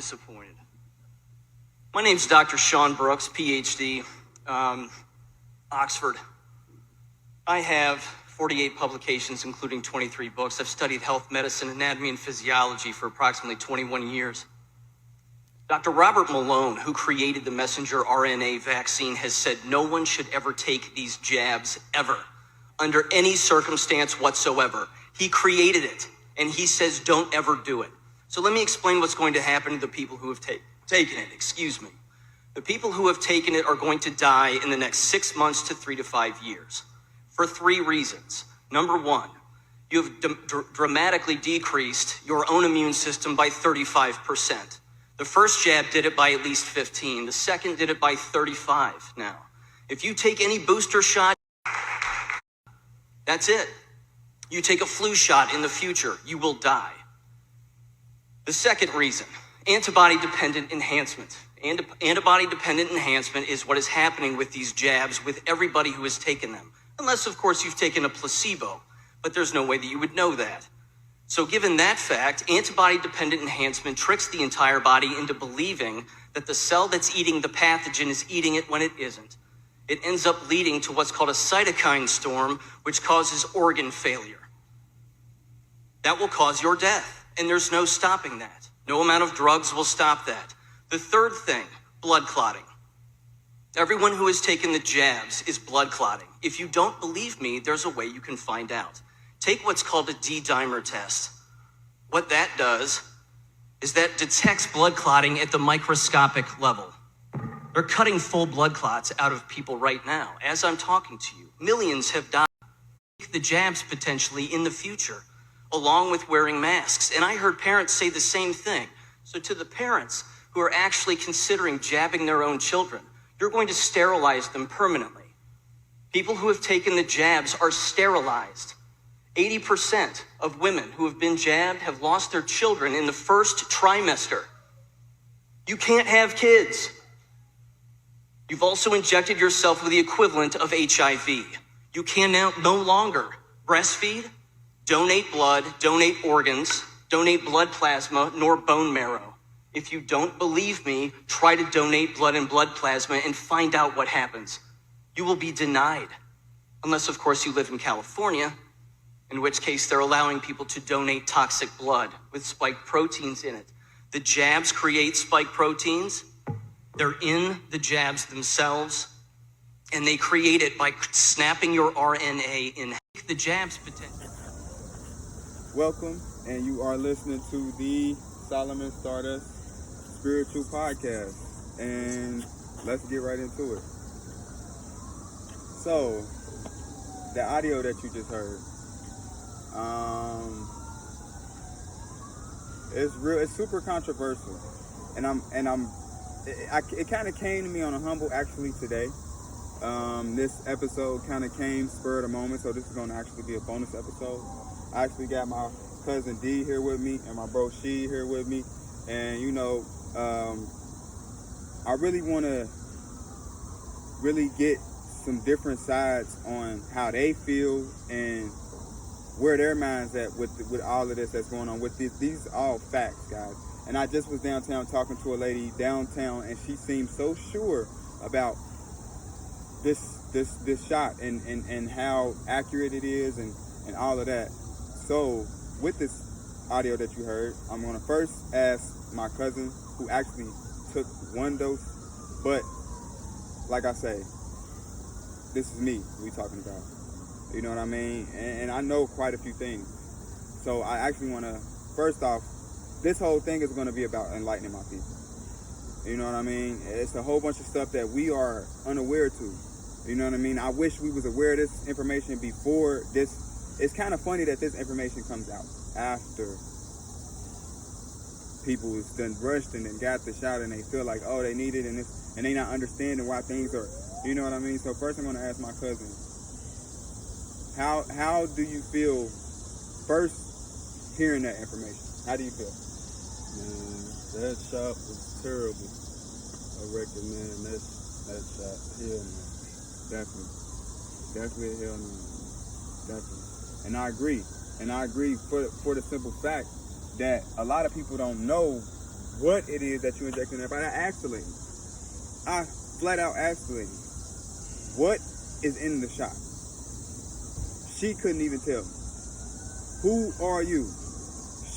disappointed. My name's Dr. Sean Brooks, PhD, Oxford. I have 48 publications, including 23 books. I've studied health, medicine, anatomy, and physiology for approximately 21 years. Dr. Robert Malone, who created the messenger RNA vaccine, has said no one should ever take these jabs ever, under any circumstance whatsoever. He created it, and he says don't ever do it. So let me explain what's going to happen to the people who have taken it. The people who have taken it are going to die in the next 6 months to 3 to 5 years for 3 reasons. Number one, you have dramatically decreased your own immune system by 35%. The first jab did it by at least 15. The second did it by 35 now. If you take any booster shot, that's it. You take a flu shot in the future, you will die. The second reason, antibody-dependent enhancement. Antibody-dependent enhancement is what is happening with these jabs with everybody who has taken them. Unless, of course, you've taken a placebo, but there's no way that you would know that. So given that fact, antibody-dependent enhancement tricks the entire body into believing that the cell that's eating the pathogen is eating it when it isn't. It ends up leading to what's called a cytokine storm, which causes organ failure. That will cause your death, and there's no stopping that. No amount of drugs will stop that. The third thing, blood clotting. Everyone who has taken the jabs is blood clotting. If you don't believe me, there's a way you can find out. Take what's called a D-dimer test. What that does is that detects blood clotting at the microscopic level. They're cutting full blood clots out of people right now. As I'm talking to you, millions have died. The jabs potentially in the future, along with wearing masks. And I heard parents say the same thing. So to the parents who are actually considering jabbing their own children, you're going to sterilize them permanently. People who have taken the jabs are sterilized. 80% of women who have been jabbed have lost their children in the first trimester. You can't have kids. You've also injected yourself with the equivalent of HIV. You can now no longer breastfeed, donate blood, donate organs, donate blood plasma, nor bone marrow. If you don't believe me, try to donate blood and blood plasma and find out what happens. You will be denied. Unless, of course, you live in California, in which case they're allowing people to donate toxic blood with spike proteins in it. The jabs create spike proteins. They're in the jabs themselves, and they create it by snapping your RNA in the jabs potential. Welcome, and you are listening to the Solomon Stardust Spiritual Podcast, and let's get right into it. So, the audio that you just heard, it's super controversial, it kind of came to me on a humble actually today. This episode kind of came spur of the moment, so this is going to actually be a bonus episode. I actually got my cousin D here with me and my bro She here with me, and I really want to get some different sides on how they feel and where their mind's at with all of this that's going on with this. These are all facts, guys. And I just was downtown talking to a lady downtown, and she seemed so sure about this shot and how accurate it is and all of that. So with this audio that you heard, I'm gonna first ask my cousin who actually took 1 dose, but like I say, this is me we talking about. You know what I mean? And I know quite a few things. So I actually want to, first off, this whole thing is going to be about enlightening my people. You know what I mean? It's a whole bunch of stuff that we are unaware to. You know what I mean? I wish we was aware of this information before this. It's kind of funny that this information comes out after people is done rushed and then got the shot and they feel like, oh, they need it and they not understanding why things are, you know what I mean? So first I'm going to ask my cousin, how do you feel first hearing that information? How do you feel? Man, that shot was terrible. I recommend that shot. Hell no. Definitely hell no. Definitely. And I agree for the simple fact that a lot of people don't know what it is that you injected in everybody. I asked the lady. I flat out asked the lady, what is in the shot? She couldn't even tell me. Who are you?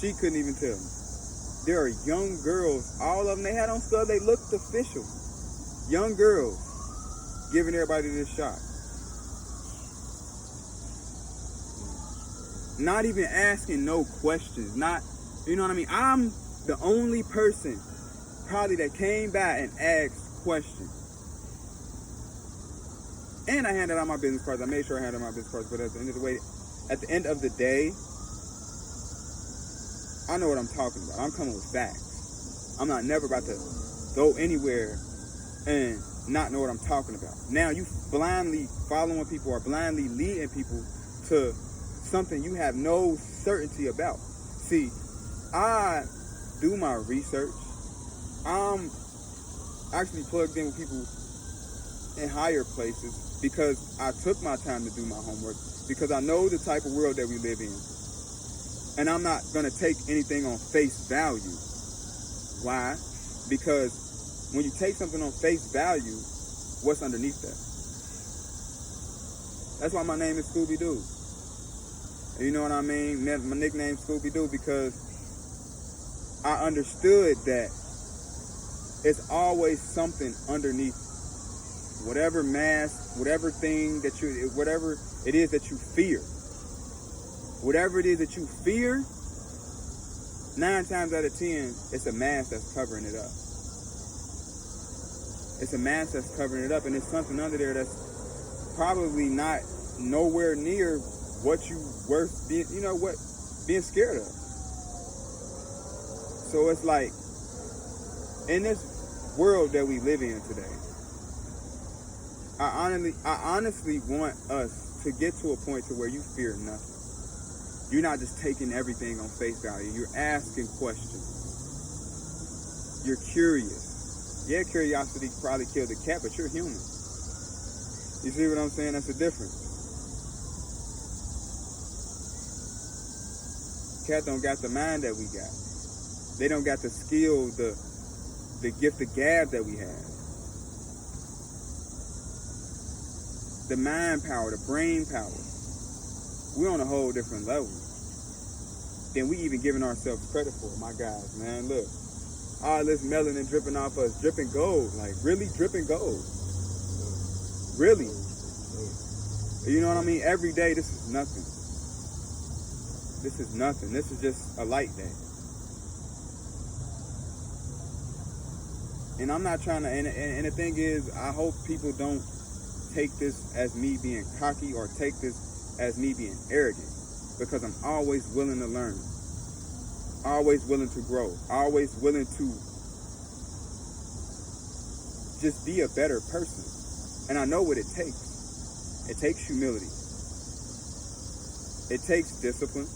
She couldn't even tell me. There are young girls, all of them, they had on stuff, they looked official. Young girls giving everybody this shot. Not even asking no questions. Not, you know what I mean? I'm the only person probably that came by and asked questions. And I handed out my business cards. I made sure I handed out my business cards. But at the end of the day, I know what I'm talking about. I'm coming with facts. I'm not never about to go anywhere and not know what I'm talking about. Now you blindly following people or blindly leading people to something you have no certainty about. See, I do my research. I'm actually plugged in with people in higher places because I took my time to do my homework, because I know the type of world that we live in. And I'm not going to take anything on face value. Why? Because when you take something on face value, what's underneath that? That's why my name is Scoobi Do. You know what I mean? My nickname is Scoobi Do because I understood that it's always something underneath whatever mask, whatever thing that whatever it is that you fear. Whatever it is that you fear, 9 times out of 10, it's a mask that's covering it up. It's a mask that's covering it up, and it's something under there that's probably not nowhere near what you worth being, being scared of. So it's like, in this world that we live in today, I honestly want us to get to a point to where you fear nothing. You're not just taking everything on face value. You're asking questions. You're curious. Yeah, curiosity probably killed the cat, but you're human. You see what I'm saying? That's the difference. Cat don't got the mind that we got. They don't got the skill, the gift, the gab that we have. The mind power, the brain power. We're on a whole different level than we even giving ourselves credit for. My guys, man, look. All this melanin dripping off us, dripping gold. Like, really dripping gold. Really. You know what I mean? Every day, this is nothing. This is nothing. This is just a light day. And I'm not trying to, and the thing is, I hope people don't take this as me being cocky or take this as me being arrogant, because I'm always willing to learn, always willing to grow, always willing to just be a better person. And I know what it takes. It takes humility. It takes discipline.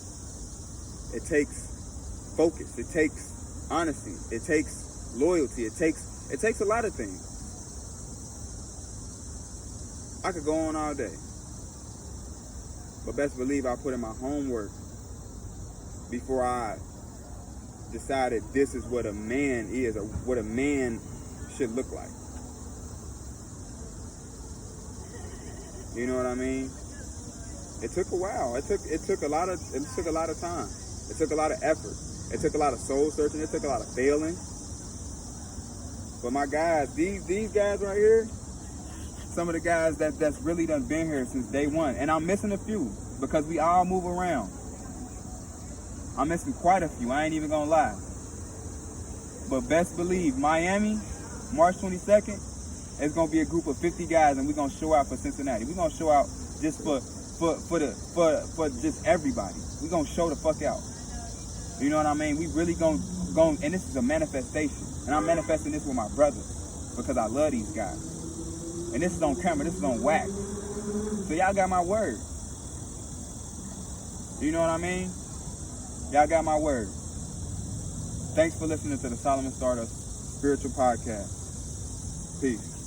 It takes focus. It takes honesty. It takes loyalty. It takes a lot of things. I could go on all day. But best believe I put in my homework before I decided this is what a man is, or what a man should look like. You know what I mean? It took a while. It took a lot of time. It took a lot of effort. It took a lot of soul searching. It took a lot of failing. But my guys, these guys right here, some of the guys that's really done been here since day one. And I'm missing a few because we all move around. I'm missing quite a few. I ain't even gonna lie. But best believe, Miami, March 22nd, it's gonna be a group of 50 guys, and we're gonna show out for Cincinnati. We're gonna show out just for just everybody. We're gonna show the fuck out. You know what I mean? We really gonna, and this is a manifestation. And I'm manifesting this with my brothers because I love these guys. And this is on camera, this is on wax. So y'all got my word. You know what I mean? Y'all got my word. Thanks for listening to the Solomon Stardust Spiritual Podcast. Peace.